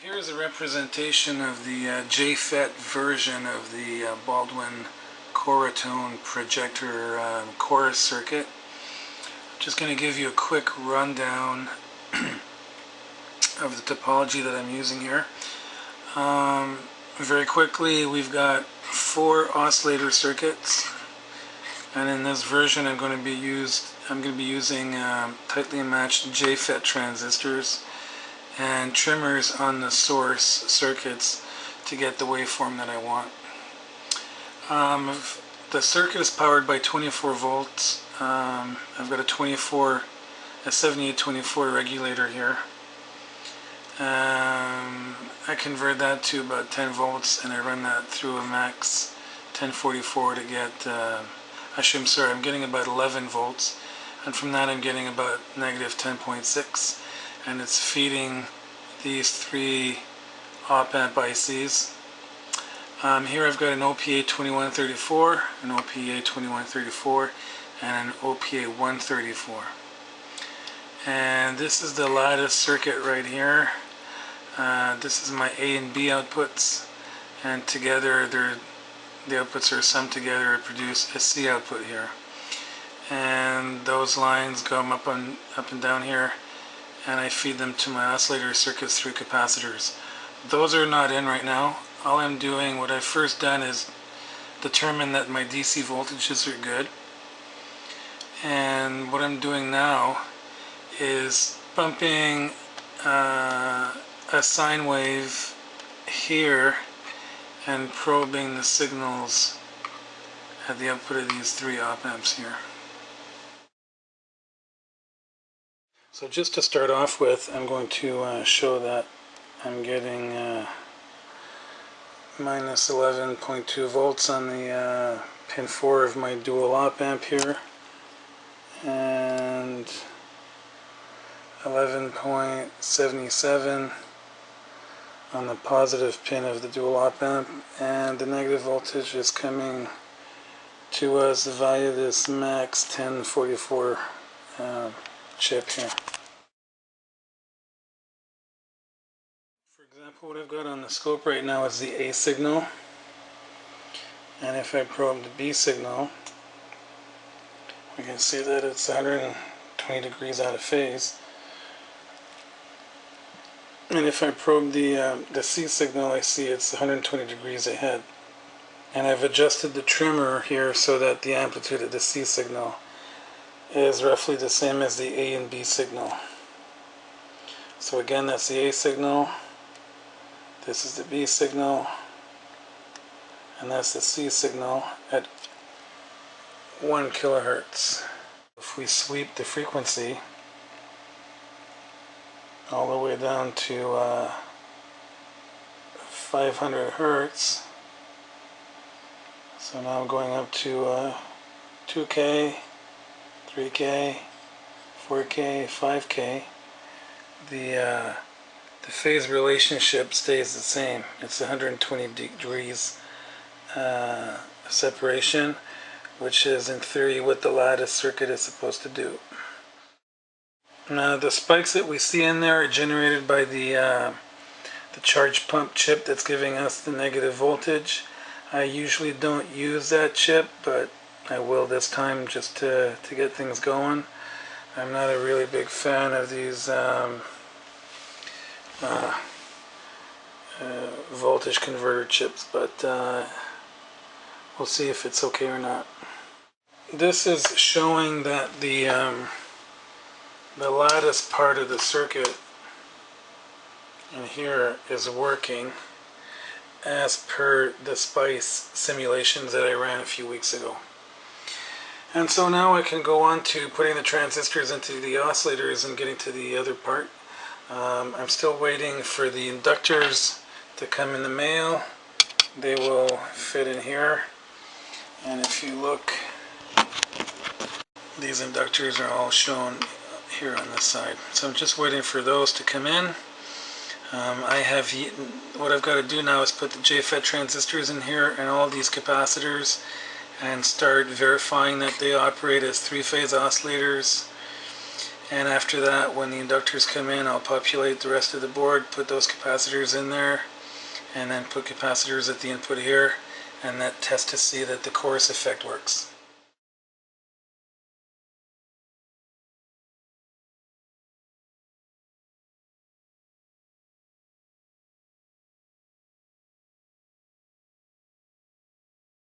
Here's a representation of the jFET version of the Baldwin Chora-Tone Projector chorus circuit. I'm just going to give you a quick rundown of the topology that I'm using here. Very quickly, we've got 4 oscillator circuits, and in this version I'm going to be using tightly matched jFET transistors and trimmers on the source circuits to get the waveform that I want. The circuit is powered by 24 volts. I've got a 7824 regulator here. I convert that to about 10 volts and I run that through a max 1044 to get, I'm getting about 11 volts, and from that I'm getting about negative 10.6, and it's feeding these 3 op-amp ICs. Here I've got an OPA 2134, an OPA 2134, and an OPA 134. And this is the Lattice circuit right here. This is my A and B outputs, and together the outputs are summed together to produce a C output here. And those lines go up and down here, and I feed them to my oscillator circuits through capacitors. Those are not in right now. All I'm doing, what I've first done is determine that my DC voltages are good. And what I'm doing now is bumping a sine wave here and probing the signals at the output of these 3 op-amps here. So just to start off with, I'm going to show that I'm getting minus 11.2 volts on the pin 4 of my dual op-amp here, and 11.77 on the positive pin of the dual op-amp, and the negative voltage is coming to us via this max 1044 chip here. For example, what I've got on the scope right now is the A signal, and if I probe the B signal, we can see that it's 120 degrees out of phase. And if I probe the C signal, I see it's 120 degrees ahead. And I've adjusted the trimmer here so that the amplitude of the C signal is roughly the same as the A and B signal. So again, that's the A signal, this is the B signal, and that's the C signal at 1 kilohertz. If we sweep the frequency all the way down to 500 hertz, so now I'm going up to 2K, 3K, 4K, 5K, the phase relationship stays the same. It's 120 degrees separation, which is in theory what the Lattice circuit is supposed to do. Now the spikes that we see in there are generated by the charge pump chip that's giving us the negative voltage. I usually don't use that chip, but I will this time just to get things going. I'm not a really big fan of these voltage converter chips, but we'll see if it's okay or not. This is showing that the Lattice part of the circuit in here is working as per the SPICE simulations that I ran a few weeks ago. And so now I can go on to putting the transistors into the oscillators and getting to the other part. I'm still waiting for the inductors to come in the mail. They will fit in here, and if you look, these inductors are all shown here on this side. So I'm just waiting for those to come in. What I've got to do now is put the jFET transistors in here and all these capacitors and start verifying that they operate as 3-phase oscillators And after that, when the inductors come in, I'll populate the rest of the board, put those capacitors in there, and then put capacitors at the input here, and that test to see that the chorus effect works.